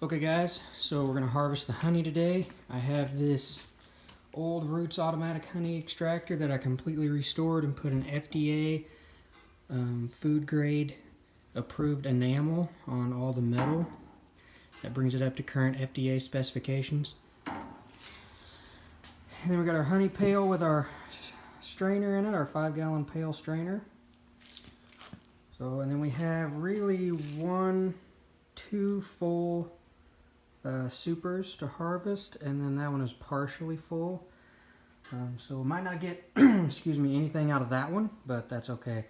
Okay guys, so we're going to harvest the honey today. I have this old Roots automatic honey extractor that I completely restored and put an FDA food grade approved enamel on all the metal. That brings it up to current FDA specifications. And then we got our honey pail with our strainer in it, our 5-gallon pail strainer. So, and then we have really two full supers to harvest, and then that one is partially full. So we might not get excuse me, anything out of that one, but that's okay.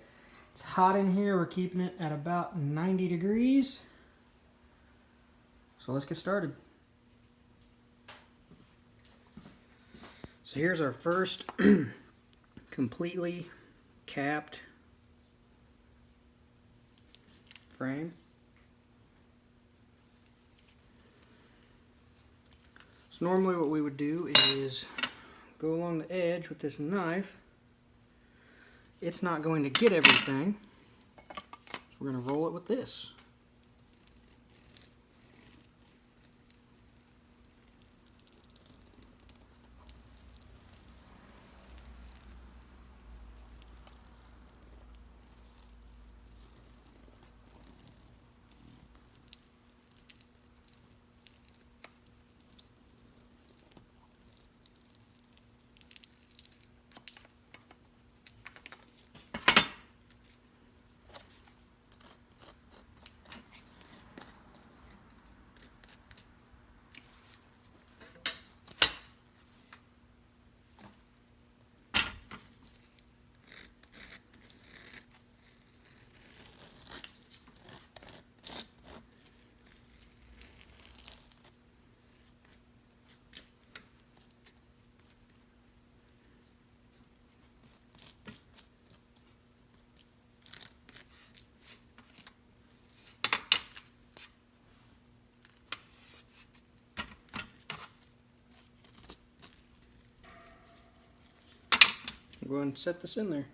It's hot in here. We're keeping it at about 90 degrees. So let's get started. So here's our first completely capped frame. So normally what we would do is go along the edge with this knife. It's not going to get everything, so we're going to roll it with this. Go ahead and set this in there.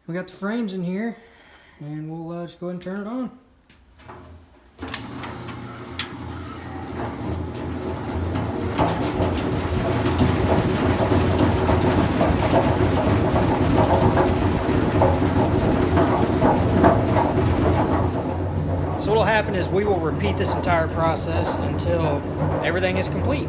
We got the frames in here, and we'll just go ahead and turn it on. So what will happen is we will repeat this entire process until everything is complete.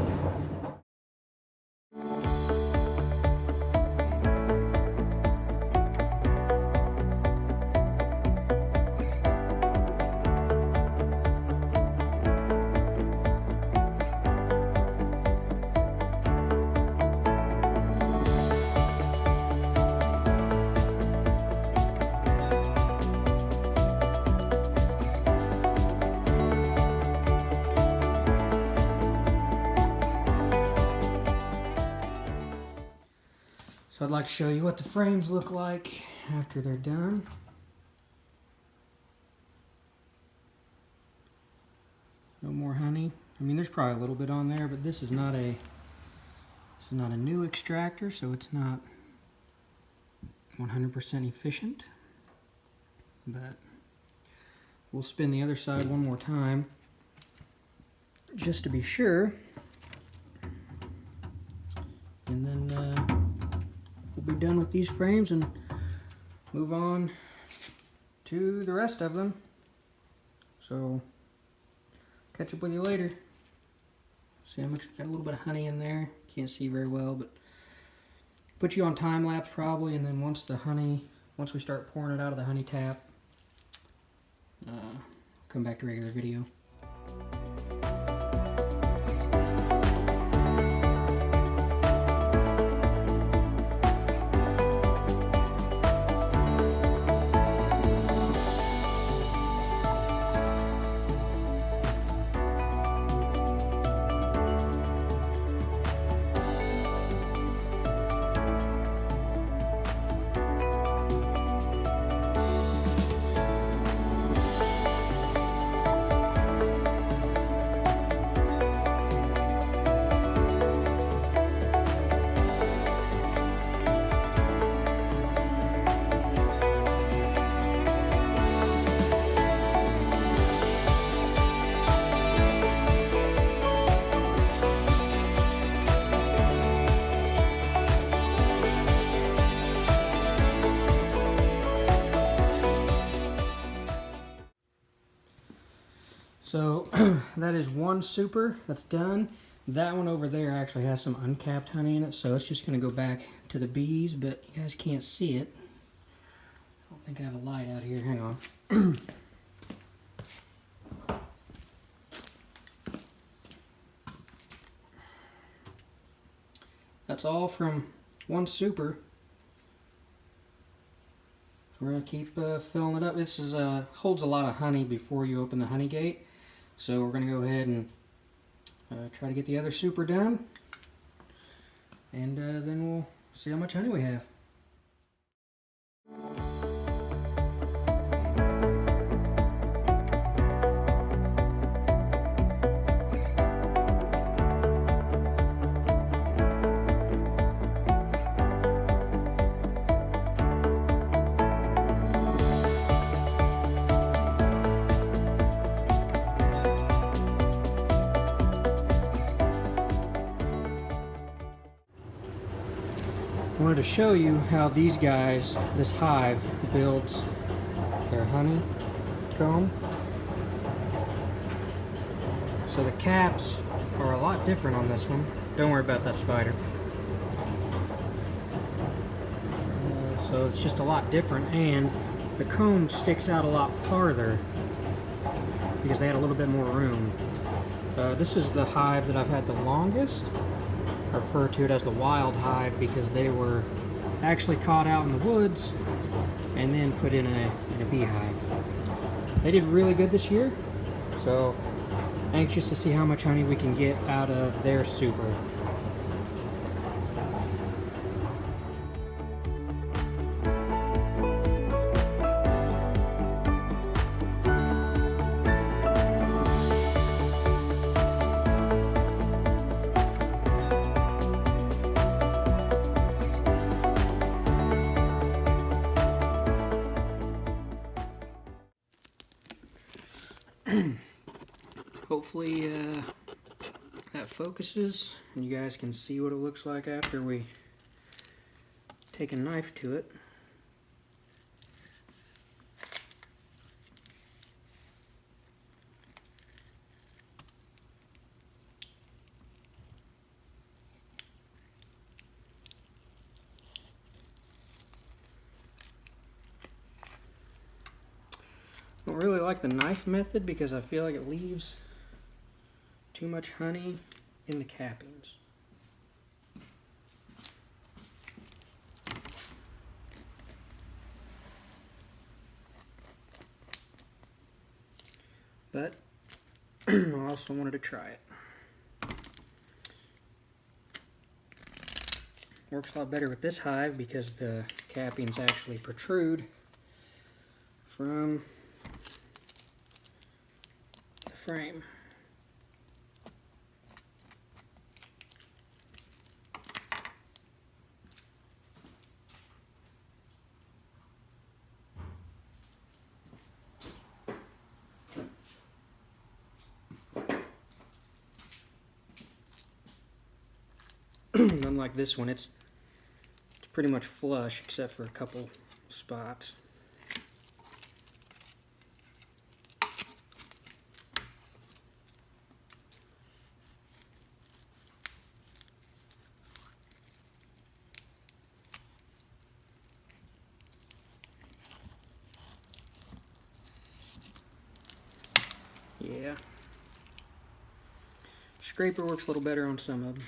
So I'd like to show you what the frames look like after they're done. No more honey. I mean, there's probably a little bit on there, but this is not a new extractor, so it's not 100% efficient. But we'll spin the other side one more time just to be sure. And then we'll be done with these frames and move on to the rest of them. So catch up with you later. See how much, got a little bit of honey in there. Can't see very well, but put you on time lapse probably, and then once we start pouring it out of the honey tap, come back to regular video. So that is one super that's done. That one over there actually has some uncapped honey in it, so it's just going to go back to the bees, but you guys can't see it. I don't think I have a light out here. Hang on. That's all from one super. We're going to keep filling it up. This is holds a lot of honey before you open the honey gate. So we're going to go ahead and try to get the other super done. And then we'll see how much honey we have. I wanted to show you how these guys, this hive, builds their honeycomb. So the caps are a lot different on this one. Don't worry about that spider. So it's just a lot different, and the comb sticks out a lot farther because they had a little bit more room. This is the hive that I've had the longest. I refer to it as the wild hive because they were actually caught out in the woods and then put in a beehive. They did really good this year, so anxious to see how much honey we can get out of their super. Hopefully that focuses and you guys can see what it looks like after we take a knife to it. I don't really like the knife method because I feel like it leaves too much honey in the cappings. But I also wanted to try it. Works a lot better with this hive because the cappings actually protrude from the frame. Unlike this one, it's pretty much flush except for a couple spots. Yeah. Scraper works a little better on some of them.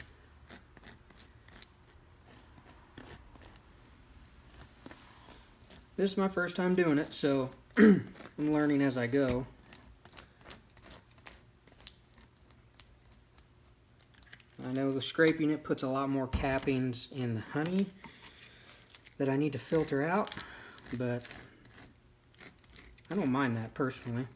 This is my first time doing it, so I'm learning as I go. I know the scraping it puts a lot more cappings in the honey that I need to filter out, but I don't mind that personally.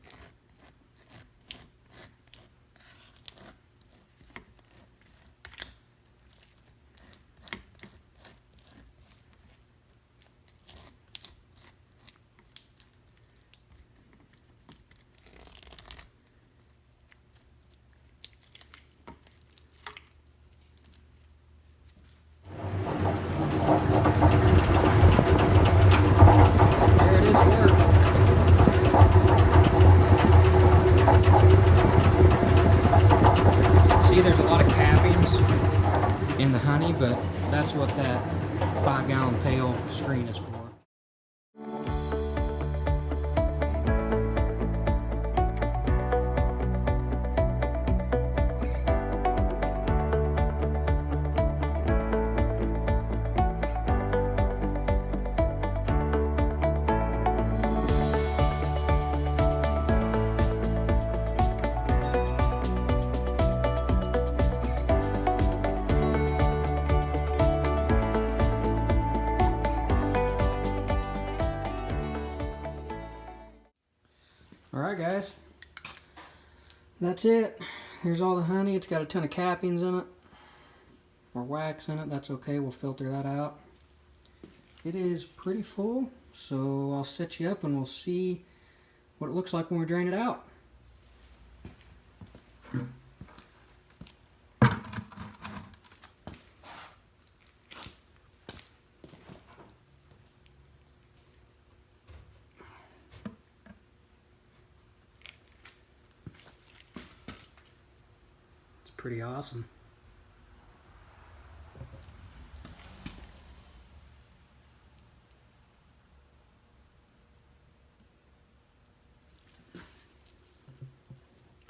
See, there's a lot of cappings in the honey, but that's what that 5-gallon pail screen is for. Alright guys, that's it. Here's all the honey. It's got a ton of cappings in it, or wax in it. That's okay, we'll filter that out. It is pretty full, so I'll set you up and we'll see what it looks like when we drain it out. Pretty awesome.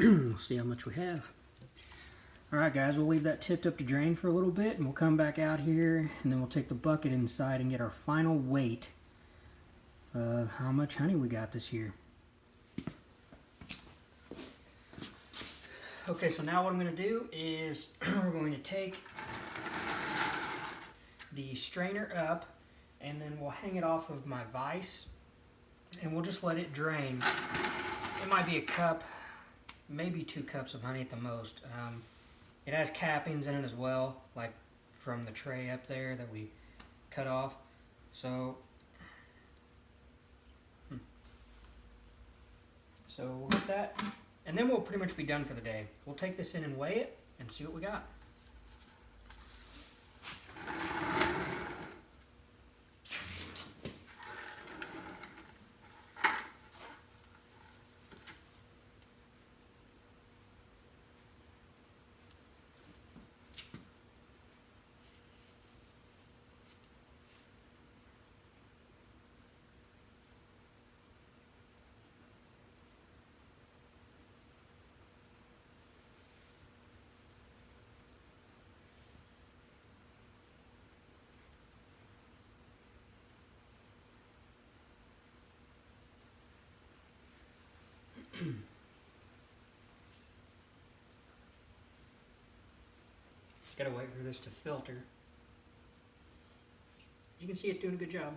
We'll see how much we have. Alright guys, we'll leave that tipped up to drain for a little bit and we'll come back out here and then we'll take the bucket inside and get our final weight of how much honey we got this year. Okay, so now what I'm going to do is we're going to take the strainer up and then we'll hang it off of my vise and we'll just let it drain. It might be a cup, maybe 2 cups of honey at the most. It has cappings in it as well, like from the tray up there that we cut off. So we'll get that. And then we'll pretty much be done for the day. We'll take this in and weigh it and see what we got. Just gotta wait for this to filter. As you can see, it's doing a good job.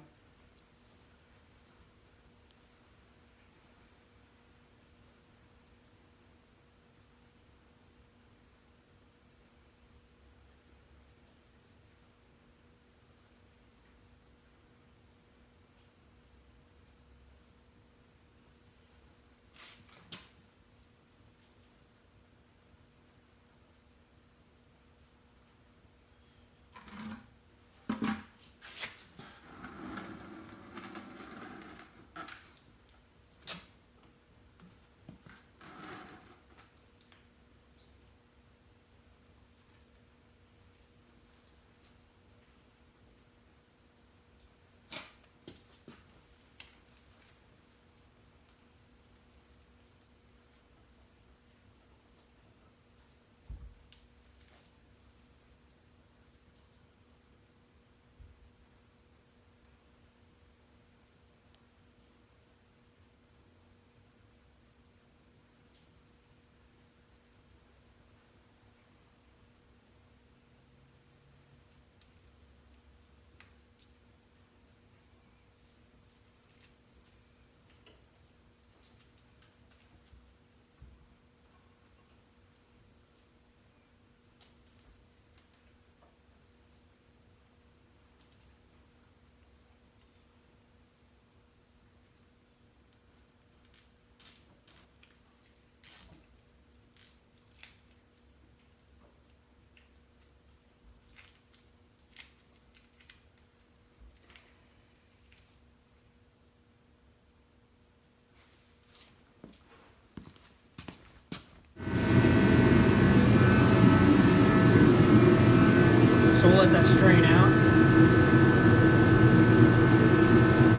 So we'll let that strain out.